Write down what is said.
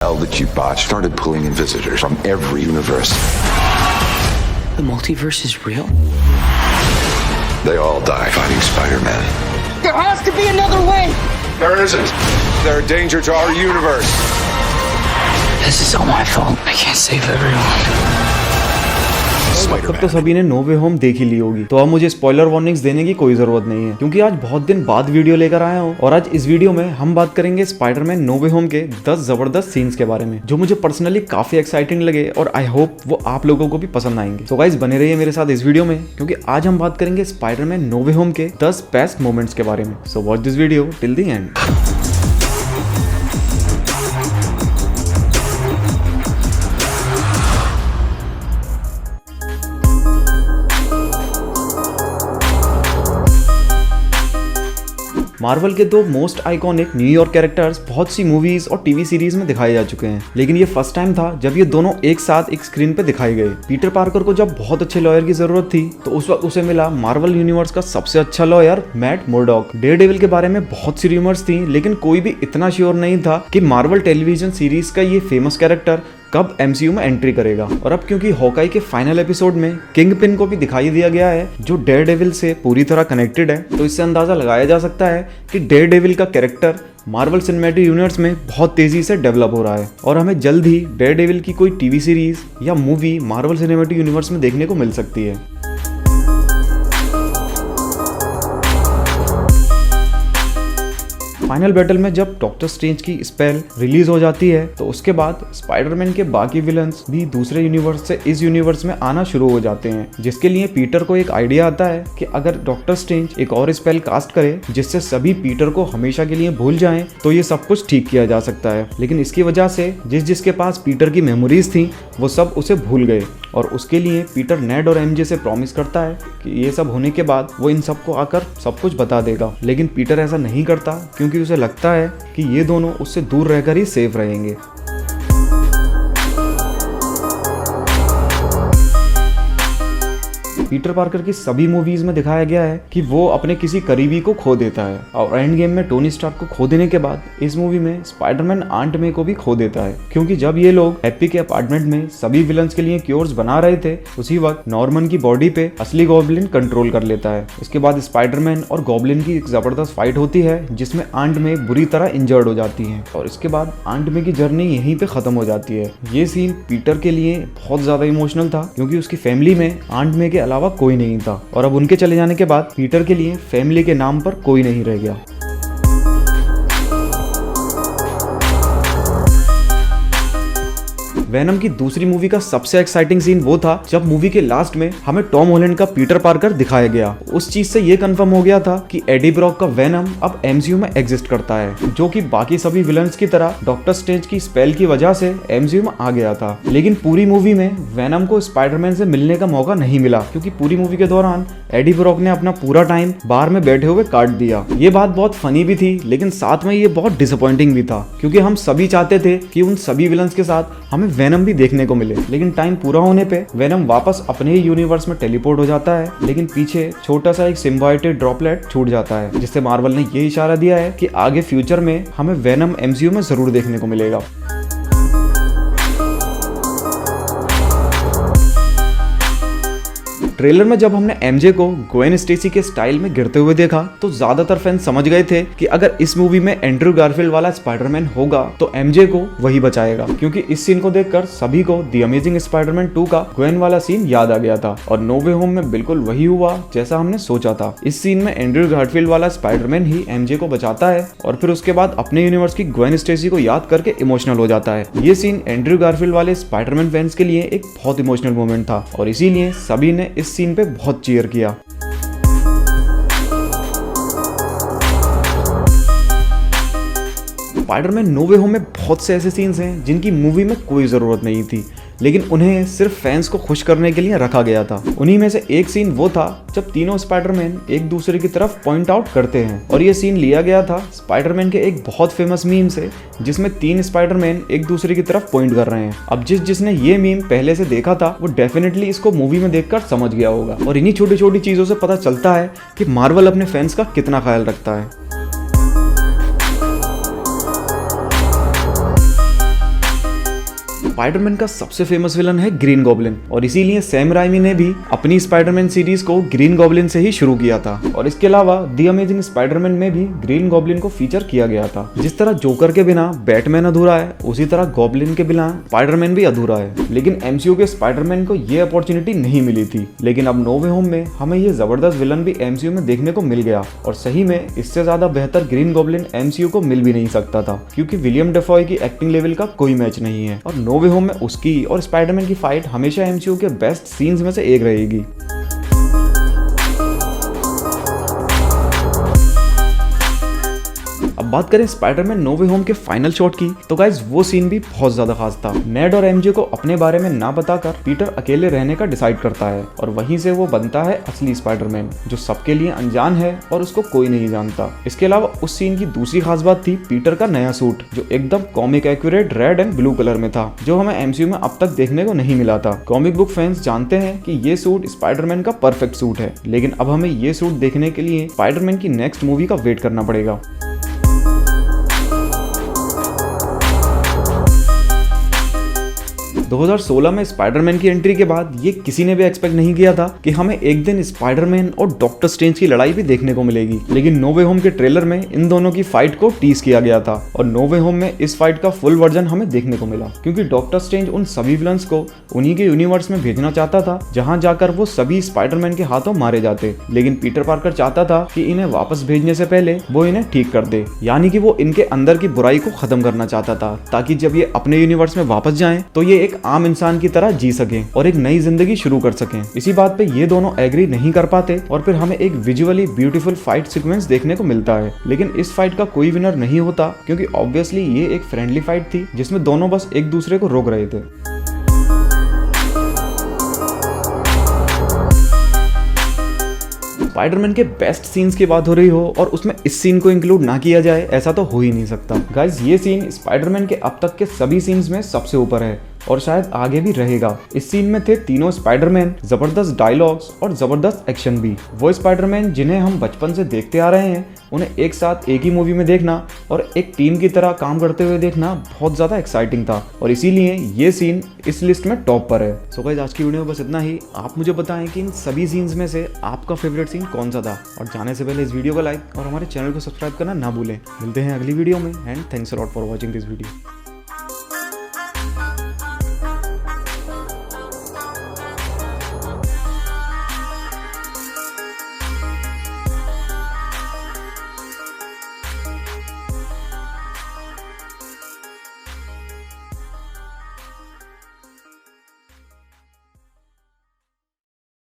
that you botched started pulling in visitors from every universe. The multiverse is real? They all die fighting Spider-Man. There has to be another way! There isn't. They're a danger to our universe. This is all my fault. I can't save everyone. तब तो सभी ने no वे home देख ही ली होगी, तो अब मुझे spoiler warnings देने की कोई जरूरत नहीं है, क्योंकि आज बहुत दिन बाद वीडियो लेकर आया हूँ। और आज इस वीडियो में हम बात करेंगे स्पाइडरमैन नो वे होम के 10 जबरदस्त सीन्स के बारे में, जो मुझे पर्सनली काफी एक्साइटिंग लगे और आई होप वो आप लोगों को भी पसंद आएंगे। तो गाइस बने रहिए मेरे साथ इस वीडियो में, क्योंकि आज हम बात करेंगे स्पाइडरमैन नो वे होम के 10 बेस्ट मोमेंट्स के बारे में। So watch this video till the end. Marvel के दो मोस्ट आइकॉनिक न्यूयॉर्क कैरेक्टर्स बहुत सी मूवीज और टीवी सीरीज में दिखाए जा चुके हैं, लेकिन ये फर्स्ट टाइम था जब ये दोनों एक साथ एक स्क्रीन पे दिखाए गए। पीटर पार्कर को जब बहुत अच्छे लॉयर की जरूरत थी, तो उस वक्त उसे मिला मार्वल यूनिवर्स का सबसे अच्छा लॉयर मैट मुर्डॉक। डेयरडेविल के बारे में बहुत सी रूमर्स थी, लेकिन कोई भी इतना श्योर नहीं था कि मार्वल टेलीविजन सीरीज का ये फेमस कैरेक्टर कब एमसीयू में एंट्री करेगा। और अब क्योंकि हॉकाई के फाइनल एपिसोड में किंगपिन को भी दिखाई दिया गया है, जो डेयरडेविल से पूरी तरह कनेक्टेड है, तो इससे अंदाजा लगाया जा सकता है कि डेयरडेविल का कैरेक्टर मार्वल सिनेमैटिक यूनिवर्स में बहुत तेजी से डेवलप हो रहा है और हमें जल्द ही डेयरडेविल की कोई टीवी सीरीज या मूवी मार्वल सिनेमैटिक यूनिवर्स में देखने को मिल सकती है। फाइनल बैटल में जब डॉक्टर स्ट्रेंज की स्पेल रिलीज हो जाती है, तो उसके बाद स्पाइडरमैन के बाकी विलन्स भी दूसरे यूनिवर्स से इस यूनिवर्स में आना शुरू हो जाते हैं, जिसके लिए पीटर को एक आइडिया आता है कि अगर डॉक्टर स्ट्रेंज एक और स्पेल कास्ट करे जिससे सभी पीटर को हमेशा के लिए भूल जाएं, तो ये सब कुछ ठीक किया जा सकता है। लेकिन इसकी वजह से जिसके पास पीटर की मेमोरीज थी वो सब उसे भूल गए, और उसके लिए पीटर नेड और एमजे से प्रॉमिस करता है कि ये सब होने के बाद वो इन सबको आकर सब कुछ बता देगा। लेकिन पीटर ऐसा नहीं करता, क्योंकि उसे लगता है कि ये दोनों उससे दूर रहकर ही सेफ रहेंगे। पीटर पार्कर की सभी मूवीज में दिखाया गया है कि वो अपने किसी करीबी को खो देता है, और एंड गेम में टोनी स्टार्क को खो देने के बाद इस मूवी में स्पाइडरमैन आंट मे को भी खो देता है, क्योंकि जब ये लोग हैप्पी के अपार्टमेंट में सभी विलन्स के लिए क्योर्स बना रहे थे, उसी वक्त नॉर्मन की बॉडी पे असली गॉब्लिन कंट्रोल कर लेता है। इसके बाद स्पाइडरमैन और गॉब्लिन की एक जबरदस्त फाइट होती है, जिसमें आंट मे बुरी तरह इंजर्ड हो जाती है, और इसके बाद आंट मे की जर्नी यहीं पे खत्म हो जाती है। ये सीन पीटर के लिए बहुत ज्यादा इमोशनल था, क्योंकि उसकी फैमिली में आंट मे के अलावा कोई नहीं था, और अब उनके चले जाने के बाद पीटर के लिए फैमिली के नाम पर कोई नहीं रह गया। वेनम की दूसरी मूवी का सबसे एक्साइटिंग सीन वो था जब मूवी के लास्ट में हमें टॉम हॉलैंड का पीटर पार्कर दिखाया गया। उस चीज से ये कंफर्म हो गया था कि एडी ब्रॉक का वेनम अब एमसीयू में एग्जिस्ट करता है, जो कि बाकी सभी विलन्स की तरह डॉक्टर स्ट्रेंज की स्पेल की वजह से एमसीयू में आ गया था। लेकिन पूरी मूवी में वेनम को स्पाइडरमैन से मिलने का मौका नहीं मिला, क्योंकि पूरी मूवी के दौरान एडी ब्रॉक ने अपना पूरा टाइम बार में बैठे हुए काट दिया। ये बात बहुत फनी भी थी, लेकिन साथ में ये बहुत डिसअपॉइंटिंग भी था, क्योंकि हम सभी चाहते थे कि उन सभी विलन्स के साथ हमें वेनम भी देखने को मिले। लेकिन टाइम पूरा होने पे वेनम वापस अपने ही यूनिवर्स में टेलीपोर्ट हो जाता है, लेकिन पीछे छोटा सा एक सिम्बायोटिक ड्रॉपलेट छूट जाता है, जिससे मार्वल ने ये इशारा दिया है कि आगे फ्यूचर में हमें वेनम एमसीयू में जरूर देखने को मिलेगा। ट्रेलर में जब हमने एमजे को ग्वेन स्टेसी के स्टाइल में गिरते हुए देखा, तो ज्यादातर फैंस समझ गए थे कि अगर इस मूवी में एंड्रू गारफील्ड वाला स्पाइडरमैन होगा तो एमजे को वही बचाएगा, क्योंकि इस सीन को देखकर सभी को द अमेजिंग स्पाइडरमैन 2 का ग्वेन वाला सीन याद आ गया था, और नो वे होम में बिल्कुल वही हुआ जैसा हमने सोचा था। इस सीन में एंड्रू गारफील्ड वाला स्पाइडरमैन ही एमजे को बचाता है, और फिर उसके बाद अपने यूनिवर्स की ग्वेन स्टेसी को याद करके इमोशनल हो जाता है। ये सीन एंड्रू गारफील्ड वाले स्पाइडरमैन फैंस के लिए एक बहुत इमोशनल मोमेंट था, और इसीलिए सभी ने इस सीन पे बहुत चीयर किया। स्पाइडरमैन नो वे होम में बहुत से ऐसे सीन्स हैं जिनकी मूवी में कोई जरूरत नहीं थी, लेकिन उन्हें सिर्फ फैंस को खुश करने के लिए रखा गया था। उन्हीं में से एक सीन वो था जब तीनों स्पाइडरमैन एक दूसरे की तरफ पॉइंट आउट करते हैं, और ये सीन लिया गया था स्पाइडरमैन के एक बहुत फेमस मीम से, जिसमें 3 स्पाइडरमैन एक दूसरे की तरफ पॉइंट कर रहे हैं। अब जिसने ये मीम पहले से देखा था वो डेफिनेटली इसको मूवी में देखकर समझ गया होगा, और इन्हीं छोटी छोटी चीजों से पता चलता है कि मार्वल अपने फैंस का कितना ख्याल रखता है। स्पाइडरमैन का सबसे फेमस विलन है ग्रीन गॉब्लिन और इसीलिए सैम राइमी ने भी अपनी स्पाइडरमैन सीरीज को ग्रीन गॉब्लिन से ही शुरू किया था। और इसके अलावा द अमेजिंग स्पाइडरमैन में भी ग्रीन गॉब्लिन को फीचर किया गया था। जिस तरह जोकर के बिना बैटमैन अधूरा है, उसी तरह गॉब्लिन के बिना स्पाइडरमैन भी अधूरा है। लेकिन एमसीयू के स्पाइडरमैन को ये अपॉर्चुनिटी नहीं मिली थी, लेकिन अब नो वे होम में हमें ये जबरदस्त विलन भी एमसीयू में देखने को मिल गया। और सही में इससे ज्यादा बेहतर ग्रीन गॉब्लिन एमसीयू को मिल भी नहीं सकता था, क्योंकि विलियम डेफॉय की एक्टिंग लेवल का कोई मैच नहीं है। और नो वे होम में उसकी और स्पाइडरमैन की फाइट हमेशा एमसीयू के बेस्ट सीन्स में से एक रहेगी। अब बात करें स्पाइडरमैन नो वे होम के फाइनल शॉट की, तो गाइस वो सीन भी बहुत ज्यादा खास था। नेड और एमजे को अपने बारे में ना बताकर पीटर अकेले रहने का डिसाइड करता है और वहीं से वो बनता है असली स्पाइडरमैन, जो सबके लिए अनजान है और उसको कोई नहीं जानता। इसके अलावा उस सीन की दूसरी खास बात थी पीटर का नया सूट, जो एकदम comic accurate red and blue colour में था, जो हमें एमसीयू में अब तक देखने को नहीं मिला था। कॉमिक बुक फैंस जानते हैं कि ये सूट स्पाइडरमैन का परफेक्ट सूट है, लेकिन अब हमें ये सूट देखने के लिए स्पाइडरमैन की नेक्स्ट मूवी का वेट करना पड़ेगा। दो 2016 में स्पाइडरमैन की एंट्री के बाद ये किसी ने भी एक्सपेक्ट नहीं किया था कि हमें एक दिन स्पाइडरमैन और डॉक्टर स्ट्रेंज की लड़ाई भी देखने को मिलेगी। लेकिन नो वे होम के ट्रेलर में इन दोनों की फाइट को टीज किया गया था और नो वे होम में इस फाइट का फुल वर्जन हमें देखने को मिला, क्योंकि डॉक्टर स्ट्रेंज उन सभी विलन्स को उन्हीं के यूनिवर्स में भेजना चाहता था जहां जाकर वो सभी स्पाइडरमैन के हाथों मारे जाते। लेकिन पीटर पार्कर चाहता था कि इन्हें वापस भेजने से पहले वो इन्हें ठीक कर दे, यानी कि वो इनके अंदर की बुराई को खत्म करना चाहता था, ताकि जब ये अपने यूनिवर्स में वापस जाएं तो ये एक आम इंसान की तरह जी सकें और एक नई जिंदगी शुरू कर सकें। इसी बात पे ये दोनों एग्री नहीं कर पाते और फिर हमें एक विजुअली ब्यूटीफुल फाइट सीक्वेंस देखने को मिलता है। लेकिन इस फाइट का कोई विनर नहीं होता, क्योंकि ऑब्वियसली ये एक फ्रेंडली फाइट थी जिसमें दोनों बस एक दूसरे को रोक रहे थे। स्पाइडरमैन के बेस्ट सीन्स की बात हो रही हो और उसमें इस सीन को इंक्लूड ना किया जाए, ऐसा तो हो ही नहीं सकता। गाइस, ये सीन स्पाइडरमैन के अब तक के सभी सीन्स में सबसे ऊपर है और शायद आगे भी रहेगा। इस सीन में थे तीनों स्पाइडरमैन, जबरदस्त डायलॉग्स और जबरदस्त एक्शन भी। वो स्पाइडरमैन जिन्हें हम बचपन से देखते आ रहे हैं, उन्हें एक साथ एक ही मूवी में देखना और एक टीम की तरह काम करते हुए देखना बहुत ज्यादा एक्साइटिंग था और इसीलिए ये सीन इस लिस्ट में टॉप पर है। सो गाइस, आज की वीडियो में बस इतना ही। आप मुझे बताएं कि इन सभी सीन्स में से आपका फेवरेट सीन कौन सा था, और जाने से पहले इस वीडियो को लाइक और हमारे चैनल को सब्सक्राइब करना ना भूलें। मिलते हैं अगली वीडियो में and thanks a lot for watching this video.